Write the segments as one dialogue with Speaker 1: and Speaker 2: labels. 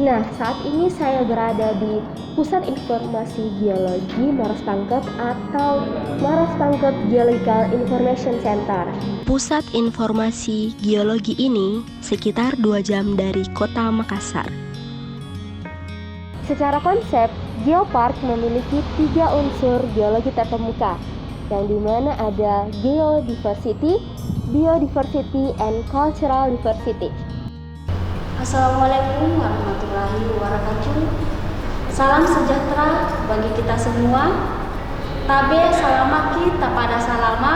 Speaker 1: Nah, saat ini saya berada di Pusat Informasi Geologi Maros Pangkep atau Maros Pangkep Geological Information Center.
Speaker 2: Pusat informasi geologi ini sekitar 2 jam dari kota Makassar.
Speaker 1: Secara konsep, Geopark memiliki 3 unsur geologi terkemuka, yang dimana ada geodiversity, biodiversity, and cultural diversity.
Speaker 3: Assalamualaikum warahmatullahi wabarakatuh. Salam sejahtera bagi kita semua. Tabe salamaki tapada salama.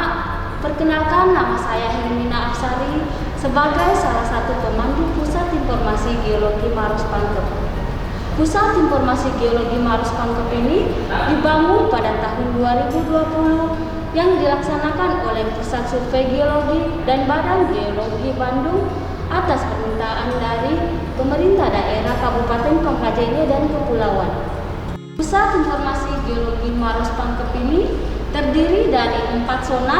Speaker 3: Perkenalkan, nama saya Hermina Afsari sebagai salah satu pemandu Pusat Informasi Geologi Maros Pangkep. Pusat Informasi Geologi Maros Pangkep ini dibangun pada tahun 2020 yang dilaksanakan oleh Pusat Survei Geologi dan Badan Geologi Bandung atas permintaan dari pemerintah daerah Kabupaten Pamekaja dan Kepulauan. Pusat Informasi Geologi Maros Pangkep ini terdiri dari 4 zona.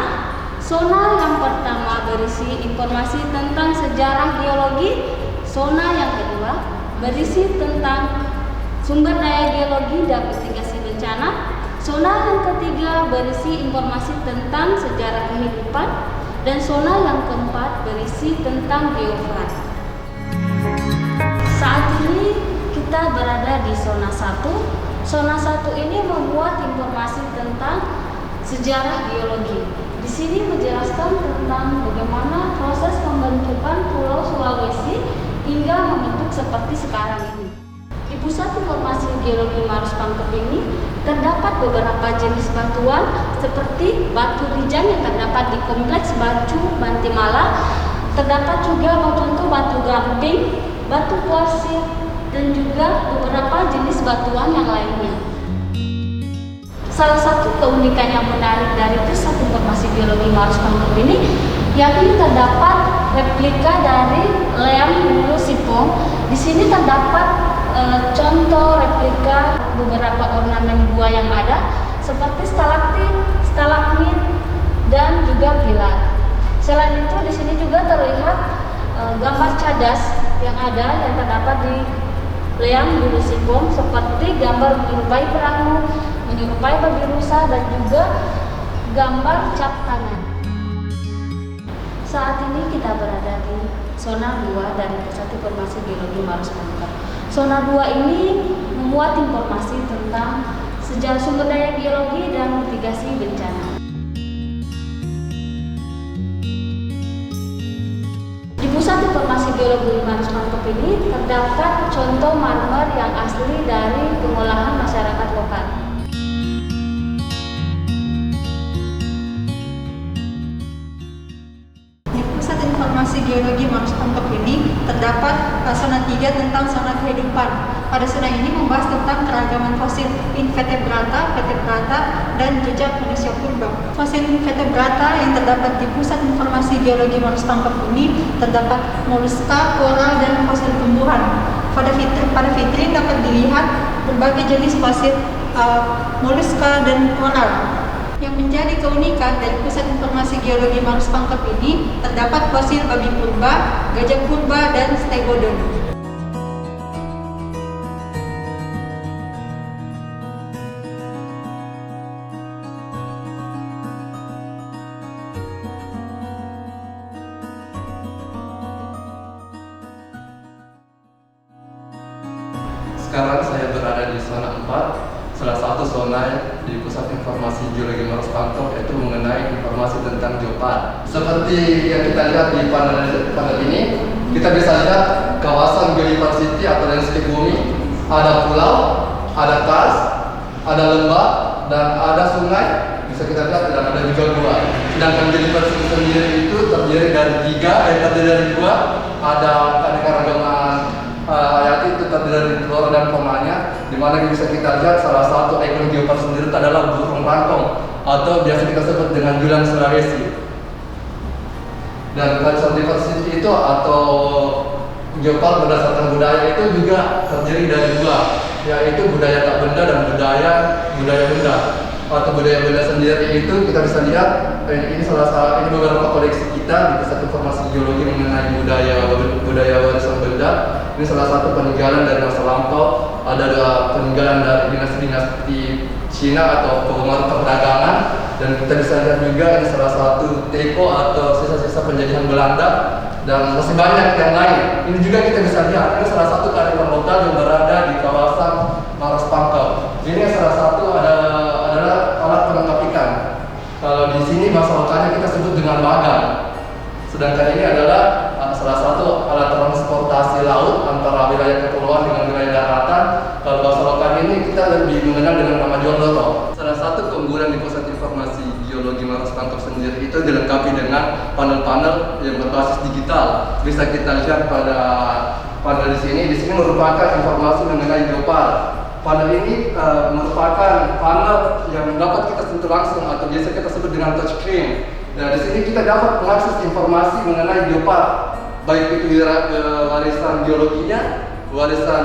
Speaker 3: Zona yang pertama berisi informasi tentang sejarah geologi. Zona yang kedua berisi tentang sumber daya geologi dan mitigasi bencana. Zona yang ketiga berisi informasi tentang sejarah kehidupan. Dan zona yang keempat berisi tentang geofar. Saat ini kita berada di zona 1. Zona 1 ini memuat informasi tentang sejarah geologi. Di sini menjelaskan tentang bagaimana proses pembentukan Pulau Sulawesi hingga membentuk seperti sekarang ini. Di Pusat Informasi Geologi Maros Pangkep ini terdapat beberapa jenis batuan seperti batu rijang yang terdapat di Kompleks Bacu Bantimala. Terdapat juga contoh batu gamping, batu kuarsit, dan juga beberapa jenis batuan yang lainnya. Salah satu keunikan yang menarik dari Pusat Informasi Geologi Maros Pangkep ini yakni terdapat replika dari Leam Hulu Sipong. Di sini terdapat contoh replika beberapa ornamen gua yang ada seperti stalaktit, stalagmit, dan juga pilar. Selain itu di sini juga terlihat gambar cadas yang terdapat di Leam Hulu Sipong seperti gambar menyerupai perahu, menyerupai babi rusa, dan juga gambar cap tangan. Saat ini kita berada di zona 2 dari Pusat Informasi Geologi Maros Pangkep. Zona 2 ini memuat informasi tentang sejarah sumber daya geologi dan mitigasi bencana. Di Pusat Informasi Geologi Maros Pangkep ini terdapat contoh marmer yang asli dari pengolahan masyarakat lokal.
Speaker 4: Informasi Geologi Maros Pangkep ini terdapat zona 3 tentang zona kehidupan. Pada zona ini membahas tentang keragaman fosil invertebrata, vertebrata, dan jejak manusia purba. Fosil invertebrata yang terdapat di Pusat Informasi Geologi Maros Pangkep ini terdapat moluska, koral, dan fosil tumbuhan. Pada vitrin dapat dilihat berbagai jenis fosil moluska dan koral. Yang menjadi keunikan dari Pusat Informasi Geologi Maros Pangkep ini terdapat fosil babi purba, gajah purba, dan stegodon.
Speaker 5: Sekarang saya berada di zona 4. Salah satu zona di Pusat Informasi Geologi Maros Pangkep yaitu mengenai informasi tentang geopark. Seperti yang kita lihat di panel ini, kita bisa lihat kawasan biodiversity atau landscape bumi. Ada pulau, ada kars, ada lembah, dan ada sungai. Bisa kita lihat dan ada juga gua. Sedangkan biodiversity sendiri itu terdiri dari gua. Ada keanekaragaman hayati itu terdiri dari flora dan faunanya, di mana bisa kita lihat salah satu ikon geopark sendiri adalah burung rangkong atau biasa kita sebut dengan julang Sulawesi. Dan cultural diversity itu atau geopark berdasarkan budaya itu juga terdiri dari dua, yaitu budaya tak benda dan budaya benda. Atau budaya benda sendiri itu kita bisa lihat ini beberapa koleksi kita di Pusat Informasi Geologi mengenai budaya warisan benda. Ini salah satu peninggalan dari masa lampau. Ada peninggalan dari dinasti-dinasti Cina atau pengaruh perdagangan, dan kita bisa lihat juga ini salah satu teko atau sisa-sisa penjajahan Belanda, dan masih banyak yang lain. Ini juga kita bisa lihat, ini salah satu kearifan lokal yang berada di kawasan Maros Pangkep. Ini salah satu adalah alat penangkap ikan. Kalau di sini bahasa lokalnya kita sebut dengan bagan. Sedangkan ini adalah salah satu alat transportasi laut antara wilayah kepulauan dengan wilayah daratan. Kalau bahasa lokal ini kita lebih mengenal dengan nama Jondoro. Salah satu keunggulan di Pusat Informasi Geologi Maros Pangkep sendiri itu dilengkapi dengan panel-panel yang berbasis digital. Bisa kita lihat pada panel di sini. Di sini merupakan informasi mengenai geopar. Panel ini merupakan panel yang dapat kita sentuh langsung atau biasa kita sebut dengan touchscreen. Nah, di sini kita dapat mengakses informasi mengenai geopar, baik itu warisan geologinya, warisan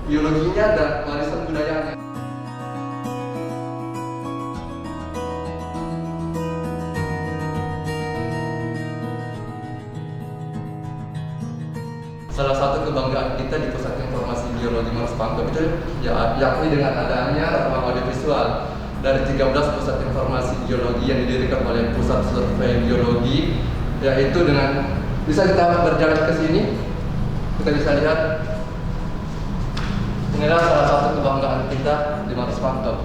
Speaker 5: biologinya, dan warisan budayanya. Salah satu kebanggaan kita di Pusat Informasi Geologi Maros Pangkep itu yakni dengan adanya ruang audiovisual. Dari 13 pusat informasi geologi yang didirikan oleh Pusat Survei Geologi, yaitu dengan bisa kita berjalan ke sini, kita bisa lihat inilah salah satu kebanggaan kita di Maros Pangkep,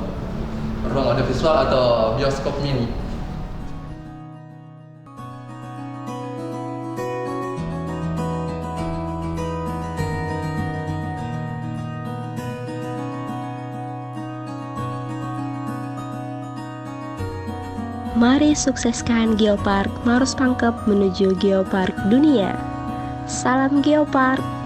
Speaker 5: ruang audiovisual atau bioskop mini.
Speaker 2: Mari sukseskan Geopark Maros Pangkep menuju Geopark Dunia. Salam Geopark!